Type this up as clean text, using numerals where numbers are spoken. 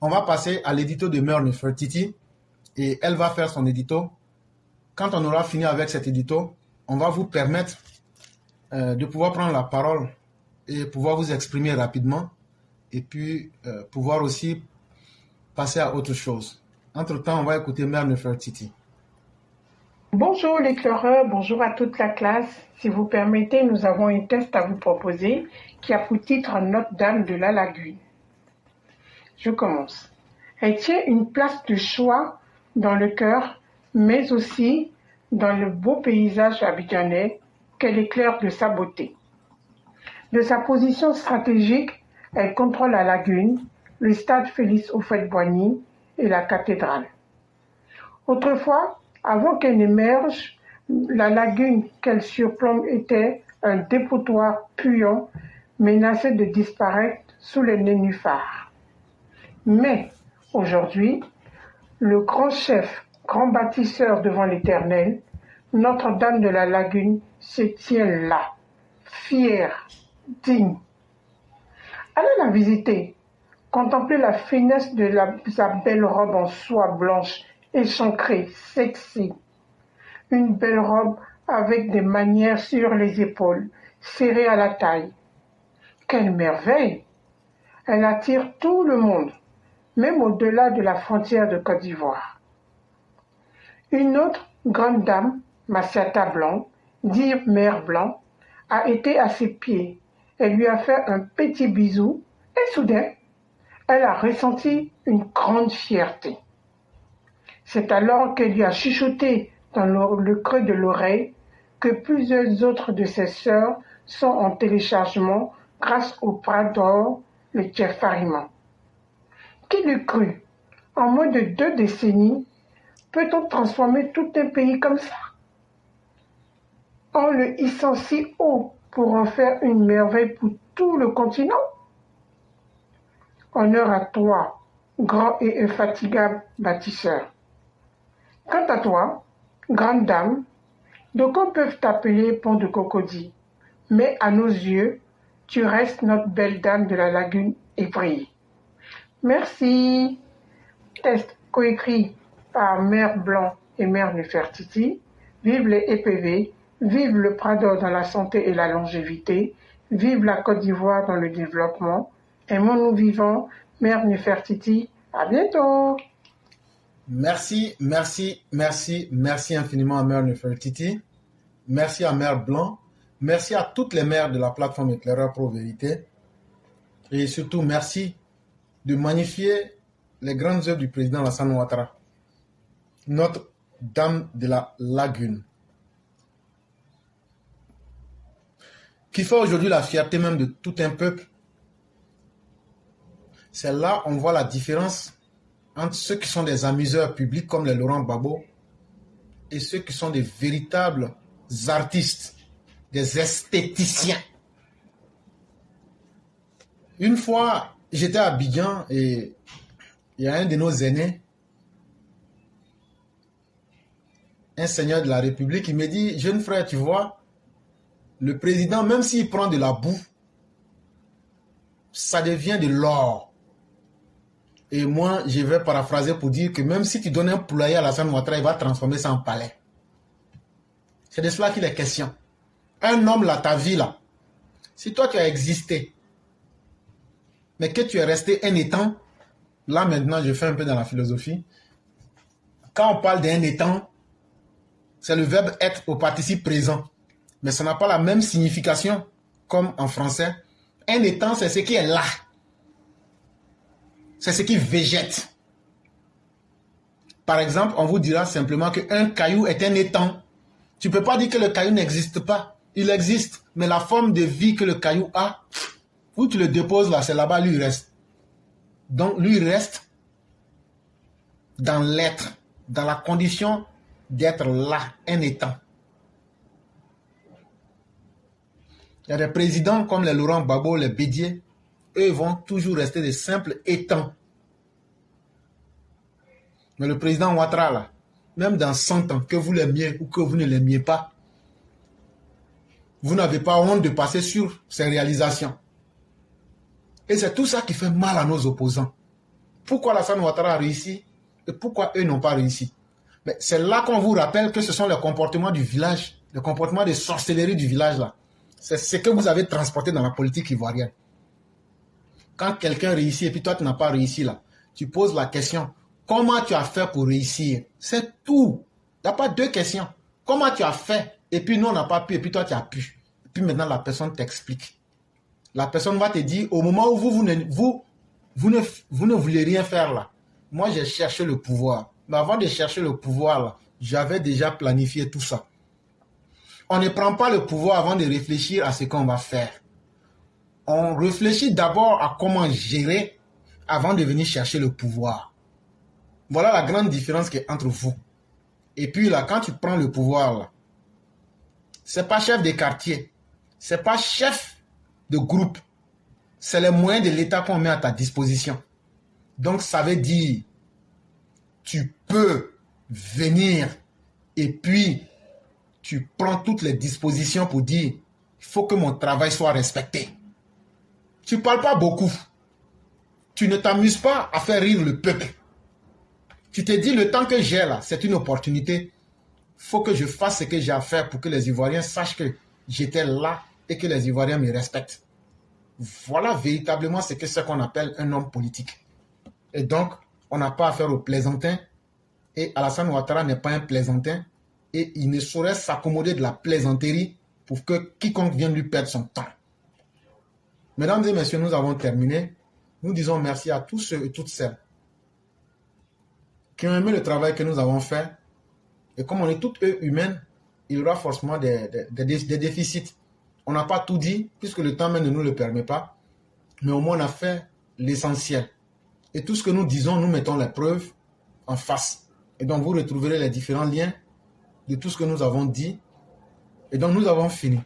On va passer à l'édito de Mère Nefertiti et elle va faire son édito. Quand on aura fini avec cet édito, on va vous permettre de pouvoir prendre la parole et pouvoir vous exprimer rapidement et puis pouvoir aussi passer à autre chose. Entre-temps, on va écouter Mère Nefertiti. Bonjour l'éclaireur, bonjour à toute la classe. Si vous permettez, nous avons un test à vous proposer qui a pour titre Notre-Dame de la Lagune. Je commence. Elle tient une place de choix dans le cœur, mais aussi dans le beau paysage abidjanais qu'elle éclaire de sa beauté. De sa position stratégique, elle contrôle la lagune, le stade Félix Houphouët-Boigny et la cathédrale. Autrefois, avant qu'elle n'émerge, la lagune qu'elle surplombe était un dépotoir puant menacé de disparaître sous les nénuphars. Mais aujourd'hui, le grand chef, grand bâtisseur devant l'Éternel, Notre-Dame de la Lagune se tient là, fière, digne. Allez la visiter, contemplez la finesse de sa belle robe en soie blanche, échancrée, sexy. Une belle robe avec des manières sur les épaules, serrée à la taille. Quelle merveille! Elle attire tout le monde, même au-delà de la frontière de Côte d'Ivoire. Une autre grande dame, Massiata Blanc, dit Mère Blanc, a été à ses pieds. Elle lui a fait un petit bisou et soudain, elle a ressenti une grande fierté. C'est alors qu'elle lui a chuchoté dans le creux de l'oreille que plusieurs autres de ses sœurs sont en téléchargement grâce au bras d'or, le Tchefariman. Qui l'eût cru? En moins de 2 décennies, peut-on transformer tout un pays comme ça? En le hissant si haut pour en faire une merveille pour tout le continent? Honneur à toi, grand et infatigable bâtisseur. Quant à toi, grande dame, d'aucuns peuvent t'appeler Pont de Cocody, mais à nos yeux, tu restes notre belle dame de la lagune ébrillée. Merci. Test coécrit par Mère Blanc et Mère Nefertiti. Vive les EPV, vive le Prado dans la santé et la longévité, vive la Côte d'Ivoire dans le développement. Aimons-nous vivants, Mère Nefertiti. À bientôt. Merci infiniment à Mère Nefertiti. Merci à Mère Blanc. Merci à toutes les mères de la plateforme Éclaireur Pro Vérité. Et surtout, merci de magnifier les grandes œuvres du président Alassane Ouattara. Notre-Dame de la Lagune. Qui fait aujourd'hui la fierté même de tout un peuple. C'est là on voit la différence entre ceux qui sont des amuseurs publics comme les Laurent Gbagbo et ceux qui sont des véritables artistes, des esthéticiens. Une fois, j'étais à Abidjan et il y a un de nos aînés, un seigneur de la République, il me dit, jeune frère, tu vois, le président, même s'il prend de la boue, ça devient de l'or. Et moi, je vais paraphraser pour dire que même si tu donnes un poulailler à Alassane Ouattara, il va transformer ça en palais. C'est de cela qu'il est question. Un homme là, ta vie là, si toi tu as existé, mais que tu es resté un étang, là maintenant je fais un peu dans la philosophie, quand on parle d'un étang, c'est le verbe être au participe présent, mais ça n'a pas la même signification comme en français. Un étang, c'est ce qui est là. C'est ce qui végète. Par exemple, on vous dira simplement qu'un caillou est un étang. Tu ne peux pas dire que le caillou n'existe pas. Il existe, mais la forme de vie que le caillou a, où tu le déposes là, c'est là-bas, lui il reste. Donc lui il reste dans l'être, dans la condition d'être là, un étang. Il y a des présidents comme les Laurent Gbagbo, les Bédier, eux vont toujours rester des simples étangs. Mais le président Ouattara, là, même dans 100 ans, que vous l'aimiez ou que vous ne l'aimiez pas, vous n'avez pas honte de passer sur ses réalisations. Et c'est tout ça qui fait mal à nos opposants. pourquoi Alassane Ouattara a réussi et pourquoi eux n'ont pas réussi. Mais c'est là qu'on vous rappelle que ce sont les comportements du village, les comportements de sorcellerie du village là. C'est ce que vous avez transporté dans la politique ivoirienne. Quand quelqu'un réussit et puis toi tu n'as pas réussi là, tu poses la question, comment tu as fait pour réussir? C'est tout. Il n'y a pas deux questions. Comment tu as fait? Et puis nous on n'a pas pu et puis toi tu as pu. Et puis maintenant la personne t'explique. La personne va te dire, au moment où vous ne voulez rien faire là, moi j'ai cherché le pouvoir. Mais avant de chercher le pouvoir là, j'avais déjà planifié tout ça. On ne prend pas le pouvoir avant de réfléchir à ce qu'on va faire. On réfléchit d'abord à comment gérer avant de venir chercher le pouvoir. Voilà la grande différence qu'il y a entre vous. Et puis là, quand tu prends le pouvoir là, c'est pas chef de quartier, c'est pas chef de groupe, c'est les moyens de l'État qu'on met à ta disposition. Donc ça veut dire, tu peux venir et puis tu prends toutes les dispositions pour dire, il faut que mon travail soit respecté. Tu ne parles pas beaucoup. Tu ne t'amuses pas à faire rire le peuple. Tu te dis, le temps que j'ai là, c'est une opportunité. Il faut que je fasse ce que j'ai à faire pour que les Ivoiriens sachent que j'étais là et que les Ivoiriens me respectent. Voilà véritablement ce que c'est qu'on appelle un homme politique. Et donc, on n'a pas affaire aux plaisantins. Et Alassane Ouattara n'est pas un plaisantin. Et il ne saurait s'accommoder de la plaisanterie pour que quiconque vienne lui perdre son temps. Mesdames et messieurs, nous avons terminé. Nous disons merci à tous ceux et toutes celles qui ont aimé le travail que nous avons fait. Et comme on est toutes humaines, il y aura forcément des déficits. On n'a pas tout dit, puisque le temps même ne nous le permet pas. Mais au moins, on a fait l'essentiel. Et tout ce que nous disons, nous mettons les preuves en face. Et donc, vous retrouverez les différents liens de tout ce que nous avons dit. Et donc, nous avons fini.